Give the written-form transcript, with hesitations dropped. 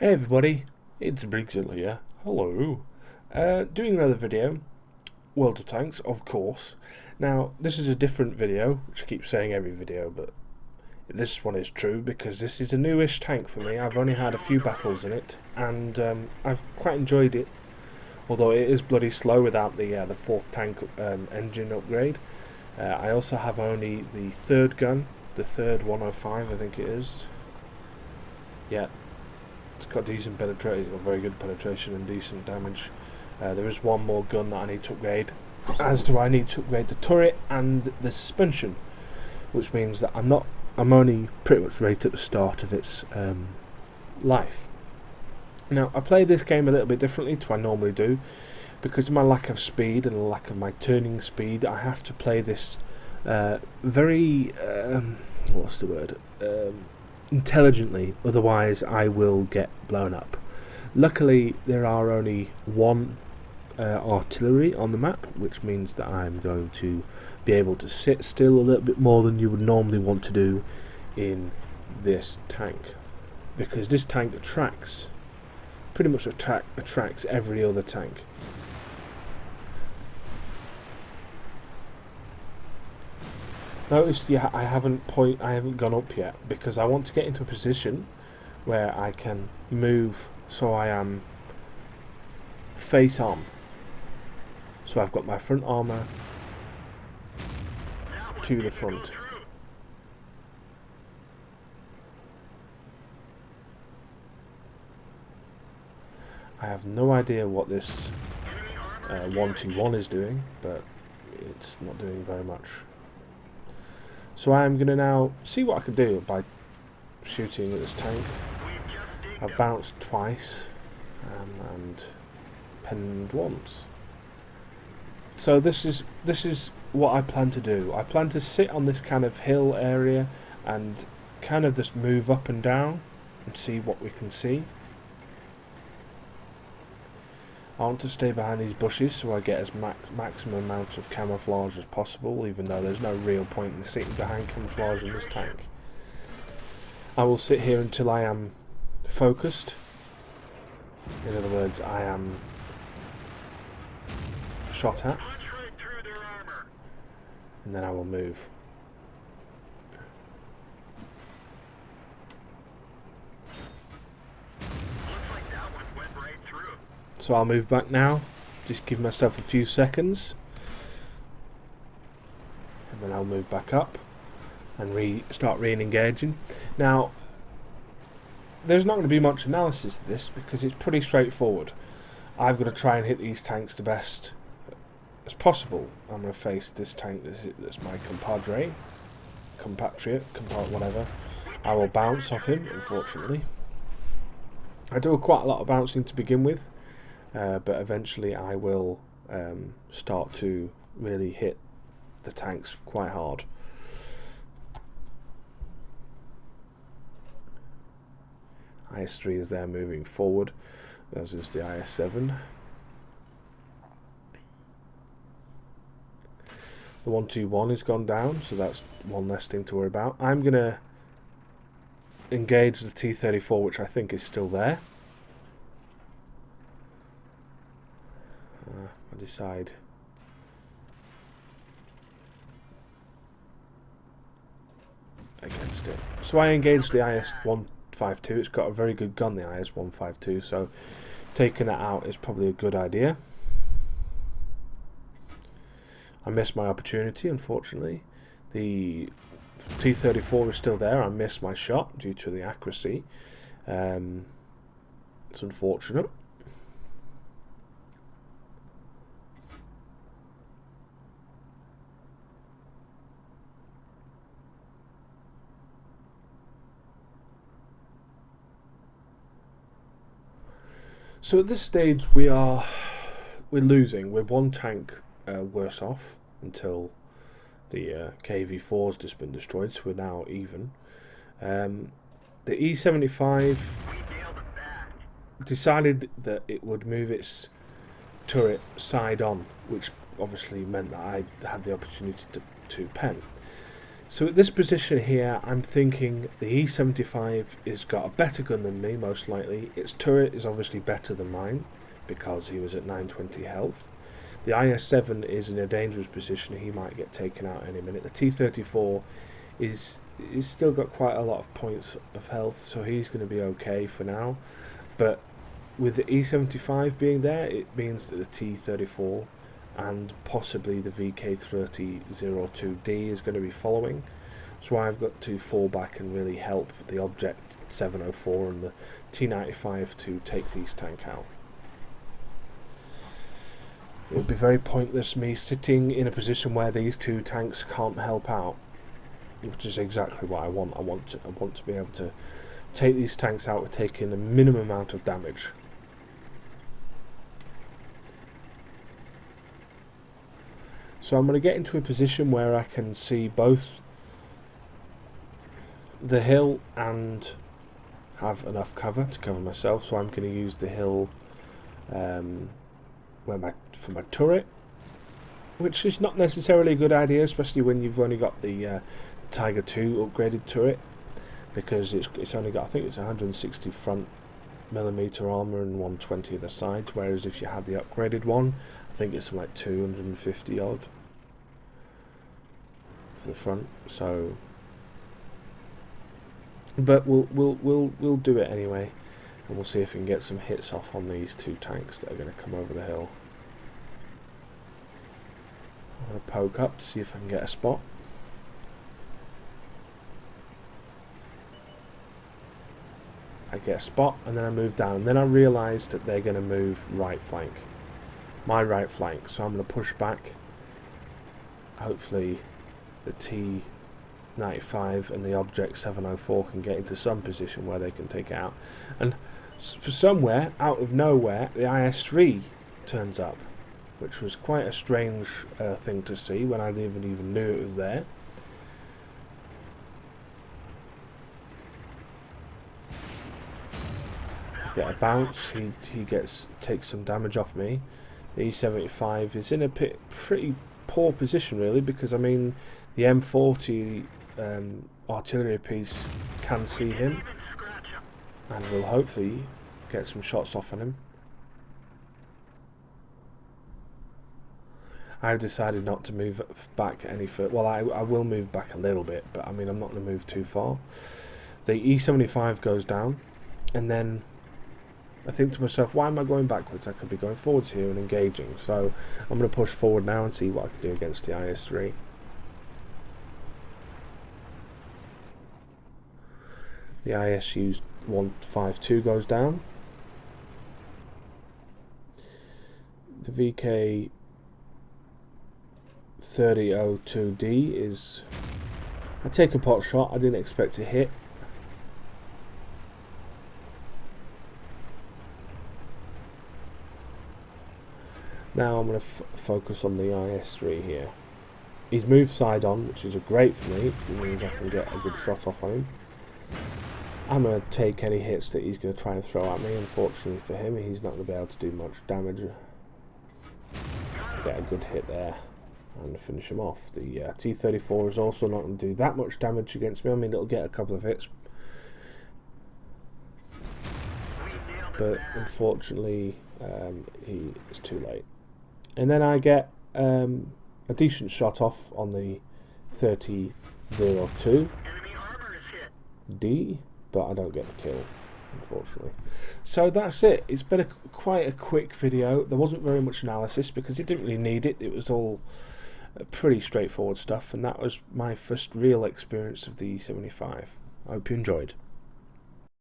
Hey everybody, it's Briggsell here. Hello. Doing another video, World of Tanks, of course. Now, this is a different video, which I keep saying every video, but this one is true because this is a newish tank for me. I've only had a few battles in it, and I've quite enjoyed it. Although it is bloody slow without the fourth tank engine upgrade. I also have only the third gun, the third 105, I think it is. Yeah. It's got decent penetration, it's got very good penetration and decent damage. There is one more gun that I need to upgrade, as do I need to upgrade the turret and the suspension, which means that I'm only pretty much right at the start of its life. Now, I play this game a little bit differently to what I normally do, because of my lack of speed and lack of my turning speed. I have to play this very what's the word? Intelligently, otherwise I will get blown up. Luckily there are only one artillery on the map, which means that I'm going to be able to sit still a little bit more than you would normally want to do in this tank, because this tank pretty much attracts every other tank. Notice, yeah, I haven't gone up yet because I want to get into a position where I can move so I am face on. So I've got my front armour to the front. I have no idea what this 121 is doing, but it's not doing very much. So I'm going to now see what I can do by shooting at this tank. I've bounced twice and penned once. So this is what I plan to do. I plan to sit on this kind of hill area and kind of just move up and down and see what we can see. I want to stay behind these bushes so I get as maximum amount of camouflage as possible, even though there's no real point in sitting behind camouflage in this tank. I will sit here until I am focused. In other words, I am shot at, and then I will move. So I'll move back now, just give myself a few seconds, and then I'll move back up and start re-engaging. Now, there's not going to be much analysis to this because it's pretty straightforward. I've got to try and hit these tanks the best as possible. I'm going to face this tank that's my compatriot, whatever. I will bounce off him, unfortunately. I do quite a lot of bouncing to begin with. But eventually I will start to really hit the tanks quite hard. IS-3 is there moving forward, as is the IS-7. The 121 has gone down, so that's one less thing to worry about. I'm going to engage the T-34, which I think is still there. I decide against it. So I engaged the IS-152. It's got a very good gun, the IS-152, so taking it out is probably a good idea. I missed my opportunity, unfortunately. The T-34 is still there. I missed my shot due to the accuracy. It's unfortunate. So at this stage we're losing. We're one tank worse off until the KV-4's just been destroyed, so we're now even. The E-75 decided that it would move its turret side on, which obviously meant that I had the opportunity to pen. So at this position here, I'm thinking the E-75 has got a better gun than me, most likely. Its turret is obviously better than mine, because he was at 920 health. The IS-7 is in a dangerous position. He might get taken out any minute. The T-34 is still got quite a lot of points of health, so he's going to be okay for now. But with the E-75 being there, it means that the T-34 and possibly the VK3002D is going to be following. So I've got to fall back and really help the Object 704 and the T-95 to take these tanks out. It would be very pointless me sitting in a position where these two tanks can't help out, which is exactly what I want. I want to be able to take these tanks out with taking a minimum amount of damage. So I'm going to get into a position where I can see both the hill and have enough cover to cover myself. So I'm going to use the hill for my turret, which is not necessarily a good idea, especially when you've only got the Tiger 2 upgraded turret, because it's only got, I think it's 160 front millimeter armor and 120 of the sides, whereas if you had the upgraded one, I think it's like 250 odd for the front. So, but we'll do it anyway, and we'll see if we can get some hits off on these two tanks that are going to come over the hill. I'm going to poke up to see if I can get a spot. I get a spot, and then I move down, and then I realised that they're going to move right flank, my right flank, so I'm going to push back. Hopefully the T-95 and the Object 704 can get into some position where they can take it out, and for somewhere out of nowhere the IS-3 turns up, which was quite a strange thing to see when I didn't even knew it was there. Get a bounce, he takes some damage off me. The E-75 is in a pretty poor position really, because I mean the M40 artillery piece can see him and will hopefully get some shots off on him. I've decided not to move back any further. Well, I will move back a little bit, but I mean I'm not going to move too far. The E-75 goes down, and then I think to myself, why am I going backwards? I could be going forwards here and engaging. So I'm going to push forward now and see what I can do against the IS-3. The ISU-152 goes down. The VK3002D is... I take a pot shot. I didn't expect to hit. Now I'm going to focus on the IS-3 here. He's moved side on, which is great for me. It means I can get a good shot off on him. I'm going to take any hits that he's going to try and throw at me. Unfortunately for him, he's not going to be able to do much damage. Get a good hit there and finish him off. The T-34 is also not going to do that much damage against me. I mean, it'll get a couple of hits, but unfortunately he is too late. And then I get a decent shot off on the 3002D, but I don't get the kill, unfortunately. So that's it. It's been quite a quick video. There wasn't very much analysis because it didn't really need it. It was all pretty straightforward stuff, and that was my first real experience of the E-75. I hope you enjoyed.